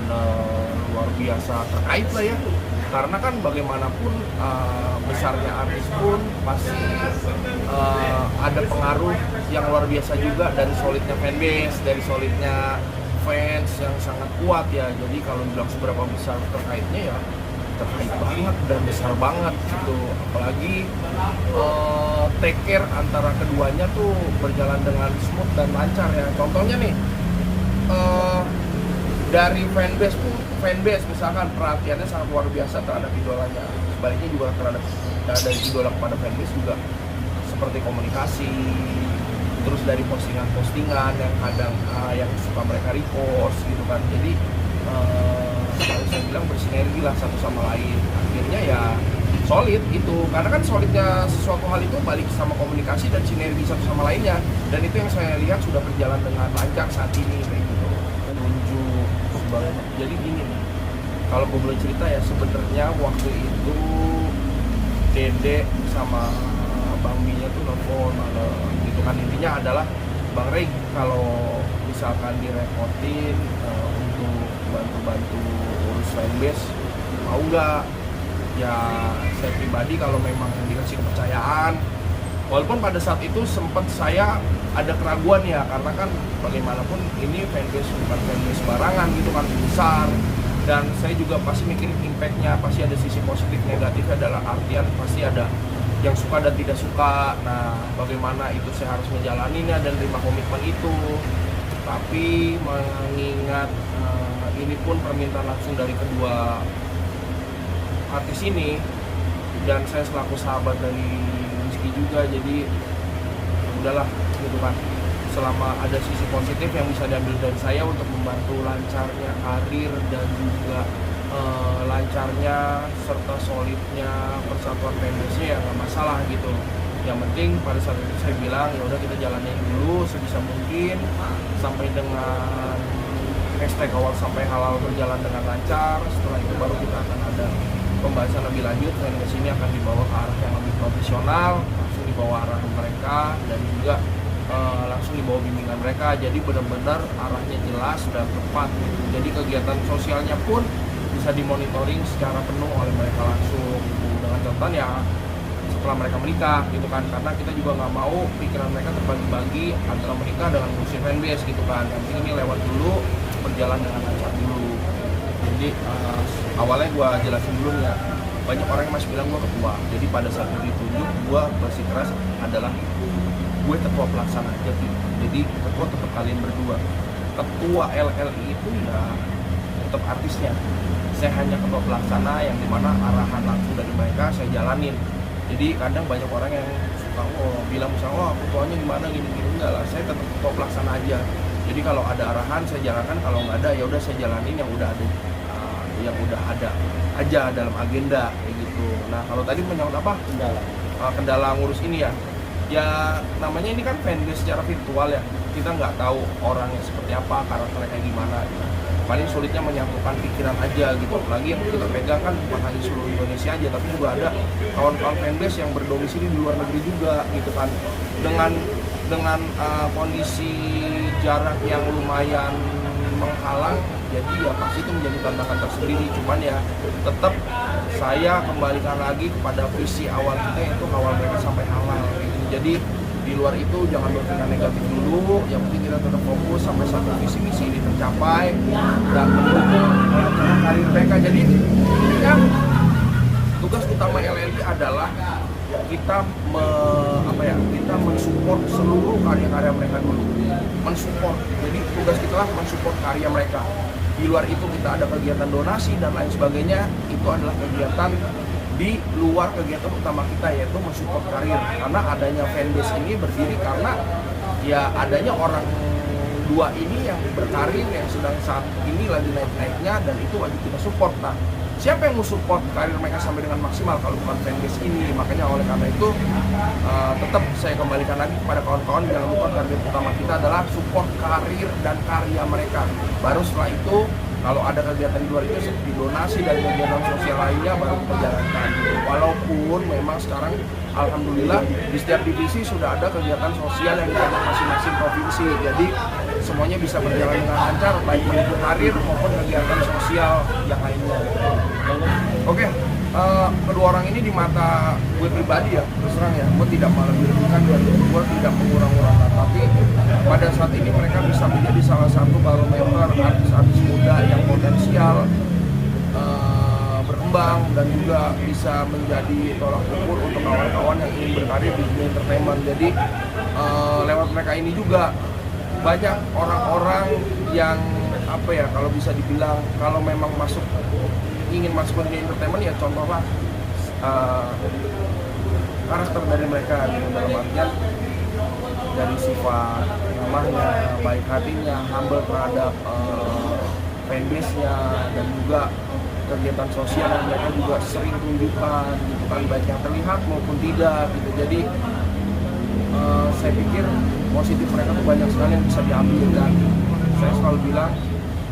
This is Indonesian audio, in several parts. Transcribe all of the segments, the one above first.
benar-benar luar biasa terkait lah ya, karena kan bagaimanapun besarnya artis pun pasti ada pengaruh yang luar biasa juga dari solidnya fanbase, dari solidnya fans yang sangat kuat ya. Jadi kalau bilang seberapa besar terkaitnya ya terkait banget dan besar banget gitu, apalagi take care antara keduanya tuh berjalan dengan smooth dan lancar ya. Contohnya nih dari fanbase misalkan perhatiannya sangat luar biasa terhadap idolanya, sebaliknya juga terhadap dari idola kepada fanbase juga seperti komunikasi, terus dari postingan-postingan yang kadang yang suka mereka repost gitu kan. Jadi kalau saya bilang bersinergi lah satu sama lain, akhirnya ya solid itu, karena kan solidnya sesuatu hal itu balik sama komunikasi dan sinergi satu sama lainnya, dan itu yang saya lihat sudah berjalan dengan lancar saat ini kayak gitu. Jadi gini nih, kalau gue boleh cerita ya, sebenarnya waktu itu Dede sama Bang Binya tuh nelfon gitu kan, intinya adalah Bang Rey kalau misalkan direpotin untuk bantu urus fanbase mau nggak? Ya saya pribadi kalau memang dikasih kepercayaan, walaupun pada saat itu sempat saya ada keraguan ya, karena kan bagaimanapun ini fanbase bukan fanbase sembarangan gitu kan, besar, dan saya juga pasti mikirin impactnya, pasti ada sisi positif negatifnya, adalah artian pasti ada yang suka dan tidak suka. Nah bagaimana itu saya harus menjalaninya dan terima komitmen itu. Tapi mengingat ini pun permintaan langsung dari kedua artis ini, dan saya selaku sahabat dari Rizky juga, jadi udahlah gitu kan, selama ada sisi positif yang bisa diambil dari saya untuk membantu lancarnya karir dan juga lancarnya serta solidnya persatuan fanbase-nya ya nggak masalah gitu. Yang penting pada saat itu saya bilang ya udah kita jalanin dulu sebisa mungkin sampai dengan hashtag awal sampai halal berjalan dengan lancar. Setelah itu baru kita akan ada pembahasan lebih lanjut, fanbase ini akan dibawa ke arah yang lebih profesional, langsung dibawa arah mereka, dan juga langsung dibawa bimbingan mereka, jadi benar-benar arahnya jelas dan tepat gitu. Jadi kegiatan sosialnya pun bisa dimonitoring secara penuh oleh mereka langsung gitu. Dengan catatan ya setelah mereka menikah gitu kan, karena kita juga nggak mau pikiran mereka terbagi-bagi antara menikah dengan ngurusin fanbase gitu kan. Yang penting ini lewat dulu, berjalan dengan lancar dulu. Jadi awalnya gue jelasin dulu ya, banyak orang yang masih bilang gue ketua. Jadi pada saat ditunjuk gue bersikeras adalah gue ketua pelaksana aja gitu. Jadi ketua tetap kalian berdua. Ketua LLI itu ya tetap artisnya. Saya hanya ketua pelaksana yang dimana arahan langsung dari mereka saya jalanin. Jadi kadang banyak orang yang suka bilang misalnya ketuanya gimana gini-gini, enggak lah, saya tetap ketua pelaksana aja. Jadi kalau ada arahan saya jalankan, kalau nggak ada ya udah saya jalanin yang udah ada aja dalam agenda kayak gitu. Nah kalau tadi menyangkut apa kendala ngurus ini ya namanya ini kan fanbase secara virtual ya, kita nggak tahu orangnya seperti apa, karakternya kayak gimana gitu. Paling sulitnya menyatukan pikiran aja gitu, apalagi yang kita pegang kan bukan hanya seluruh Indonesia aja, tapi juga ada kawan-kawan fanbase yang berdomisili di luar negeri juga gitu kan, dengan kondisi jarak yang lumayan menghalang, jadi ya pasti itu menjadi tantangan tersendiri. Cuman ya tetap saya kembalikan lagi kepada visi awal kita, yaitu kawal mereka sampai halal gitu. Jadi di luar itu jangan berpikir negatif dulu, yang penting kita tetap fokus sampai satu visi misi ini tercapai dan mendukung kelancaran karir mereka. Jadi intinya tugas utama LLI adalah kita kita mensupport seluruh karya-karya mereka dulu, mensupport. Jadi tugas kita lah mensupport karya mereka. Di luar itu kita ada kegiatan donasi dan lain sebagainya, itu adalah kegiatan di luar kegiatan utama kita, yaitu mensupport karir. Karena adanya fanbase ini berdiri karena ya adanya orang dua ini yang berkarir, yang sedang saat ini lagi naik-naiknya, dan itu wajib kita support. Nah, siapa yang mau support karir mereka sampai dengan maksimal kalau bukan fanbase ini? Makanya oleh karena itu tetap saya kembalikan lagi kepada kawan-kawan, jangan lupa target utama kita adalah support karir dan karya mereka. Baru setelah itu Kalau ada kegiatan di luar itu seperti donasi dan kegiatan sosial lainnya baru kita jalankan. Walaupun memang sekarang alhamdulillah di setiap divisi sudah ada kegiatan sosial yang diajak masing-masing provinsi. Jadi semuanya bisa berjalan dengan lancar, baik menuju karir maupun kegiatan sosial yang lainnya. Oke, kedua orang ini di mata gue pribadi ya, terus terang ya, gue tidak melebih-lebihkan dan gue tidak mengurang-urangkan. Tapi pada saat ini mereka bisa menjadi salah satu barometer artis-artis muda yang potensial berkembang dan juga bisa menjadi tolak ukur untuk kawan-kawan yang ingin berkarir di dunia entertainment. Jadi lewat mereka ini juga banyak orang-orang yang apa ya, kalau bisa dibilang kalau memang ingin masuk ke dunia entertainment ya contohlah karakter dari mereka gitu, dalam artian dari sifat ramahnya, baik hatinya, humble terhadap fanbase-nya, dan juga kegiatan sosial yang mereka juga sering tunjukkan gitu kan, baik yang terlihat maupun tidak gitu. Jadi saya pikir positif mereka tuh banyak sekali yang bisa diambil, dan saya selalu bilang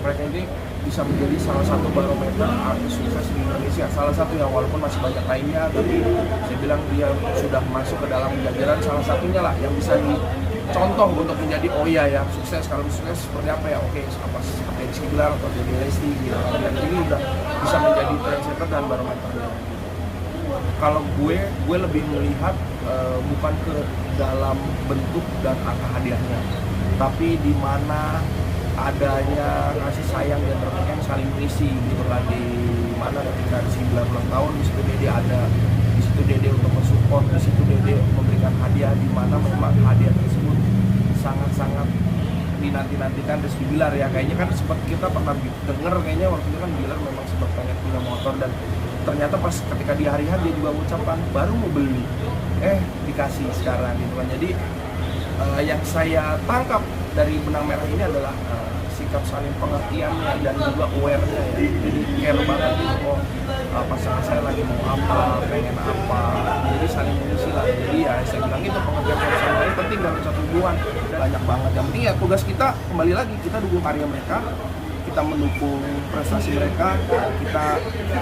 mereka ini bisa menjadi salah satu barometer artis sukses di Indonesia. Salah satu yang walaupun masih banyak lainnya, tapi saya bilang dia sudah masuk ke dalam jajaran salah satunya lah yang bisa dicontoh untuk menjadi oh iya ya sukses. Kalau sukses seperti apa ya, oke apa seperti Rizky Bilar atau Dede Lesti gitu. Dan ini udah bisa menjadi trendsetter dan barometer. Kalau gue lebih melihat bukan ke dalam bentuk dan angka hadiahnya, tapi di mana adanya kasih sayang dan rekan saling berisi gitu lah. Di mana ketika Rizky Bilar ulang tahun, di situ Dede ada, di situ Dede untuk mensupport, di situ Dede memberikan hadiah, di mana memang hadiah tersebut sangat-sangat dinanti-nantikan Rizky Bilar ya. Kayaknya kan sempat kita pernah denger kayaknya waktu itu kan Bilar memang sempat pengen punya motor, dan ternyata pas ketika di hari dia juga mengucapkan baru mau beli, dikasih sekarang gitu kan. Jadi yang saya tangkap dari benang merah ini adalah sikap saling pengertiannya dan juga aware-nya ya. Jadi care banget gitu, pasangan saya lagi mau apa, pengen apa, jadi saling mengisi lah. Jadi ya saya bilang itu pengertian sama lain penting dalam satu hubungan, banyak banget. Yang penting ya tugas kita kembali lagi, kita dukung karya mereka, kita mendukung prestasi mereka, kita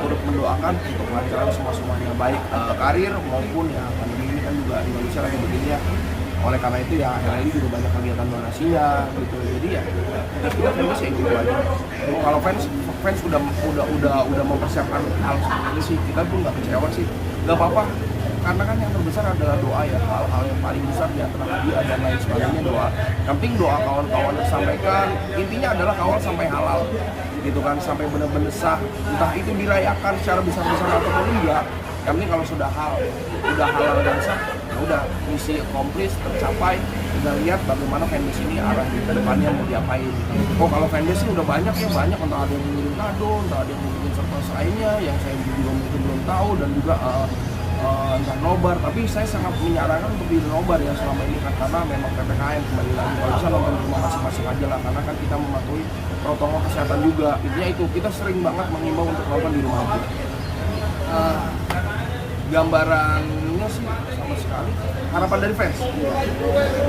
turut mendoakan untuk kelancaran semuanya, baik karir maupun ya pandemi ini kan juga Indonesia lagi begini ya. Oleh karena itu ya akhirnya ini juga banyak kegiatan donasinya gitu. Jadi ya kita fans ya gitu aja. Kalau fans udah mempersiapkan hal seperti ini sih, kita pun nggak kecewa sih, nggak apa-apa. Karena kan yang terbesar adalah doa ya, hal-hal yang paling besar di antara hadiah dan lain sebagainya doa. Yang penting doa kawan-kawan disampaikan, intinya adalah kawal sampai halal gitu kan, sampai benar-benar sah. Entah itu dirayakan secara besar-besaran ataupun enggak, yang penting kalau sudah halal dan sah, ya udah misi accomplish tercapai. Kita lihat bagaimana fanbase ini arah ke depannya mau diapain. Oh kalau fanbase ini udah banyak, entah ada yang mengirim kado, entah ada yang mengirim surprise lainnya yang saya juga mungkin belum tahu, dan juga entah nobar. Tapi saya sangat menyarankan untuk di nobar ya selama ini kan, karena memang PPKM kembali lagi. Kalau bisa nonton di rumah masing-masing aja lah, karena kan kita mematuhi protokol kesehatan juga. Intinya itu, kita sering banget mengimbau untuk nonton di rumah aja. Gambarannya sih sama sekali harapan dari fans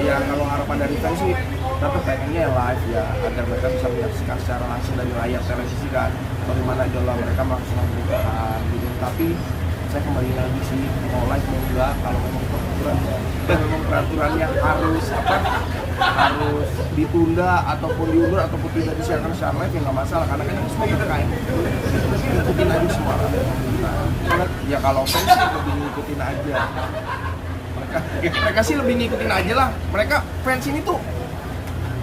ya, kalau harapan dari fans sih tetap pengennya live ya, agar mereka bisa menyaksikan secara langsung dari layar televisi kan bagaimana idola mereka melakukan pernikahan gitu. Tapi saya kembali lagi sih, mau live mau enggak, kalau memang peraturannya harus ditunda ataupun diundur ataupun tidak disiarkan secara live ya nggak masalah, karena kan semua kita kayak ikutin aja semua. Ya kalau fans sih lebih ngikutin aja, mereka sih lebih ngikutin aja lah. Mereka fans ini tuh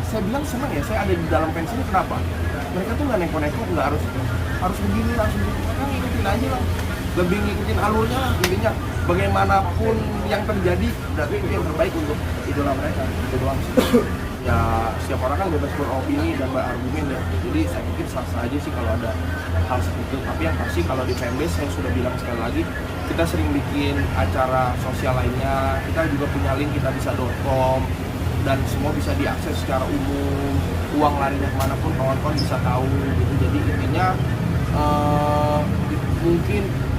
saya bilang senang ya, saya ada di dalam fans ini. Kenapa? Mereka tuh nggak neko-neko, nggak harus begini langsung gitu. Mereka ngikutin aja lah, lebih ngikutin alurnya lah. Intinya bagaimanapun yang terjadi, berarti itu yang terbaik untuk idola mereka. Itu doang sih. Ya setiap orang kan bebas beropini dan berargumen ya. Jadi saya pikir sah-sah aja sih kalau ada hal seperti itu. Tapi yang pasti kalau di fanbase saya sudah bilang sekali lagi, kita sering bikin acara sosial lainnya. Kita juga punya link kitabisa.com dan semua bisa diakses secara umum. Uang larinya kemanapun kawan-kawan bisa tahu gitu. Jadi intinya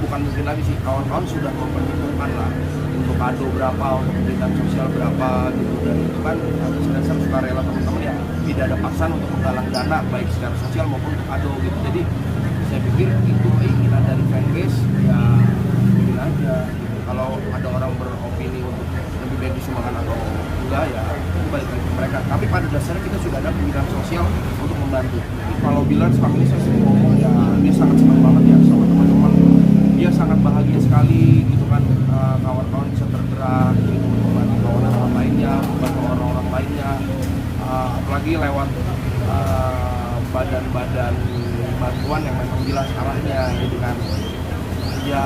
bukan mungkin lagi sih, kawan-kawan sudah memperhitungkan lah untuk kado berapa, untuk kegiatan sosial berapa gitu, dan itu kan atas dasar sukarela teman-teman ya tidak ada paksaan untuk menggalang dana baik secara sosial maupun untuk ado gitu. Jadi saya pikir itu keinginan dari fanbase ya bikin aja gitu. Kalau ada orang beropini untuk lebih baik disumbangkan atau enggak ya itu balik lagi ke mereka, tapi pada dasarnya kita sudah ada pemikiran sosial untuk membantu. Kalau Bilar selama ini saya sering ngomong ya dia sangat senang banget ya sama teman-teman, dia sangat bahagia sekali gitu kan, kawan-kawan bisa tergerak gitu, membantu orang-orang lainnya, membantu orang-orang lainnya, apalagi lewat badan-badan bantuan yang memang jelas arahnya gitu kan. Ya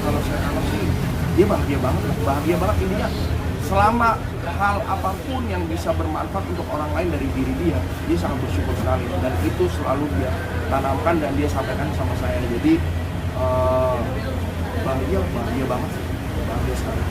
kalau sih dia bahagia banget intinya, selama hal apapun yang bisa bermanfaat untuk orang lain dari diri dia sangat bersyukur sekali, dan itu selalu dia tanamkan dan dia sampaikan sama saya. Jadi bahagia banget sih, bahagia sekali.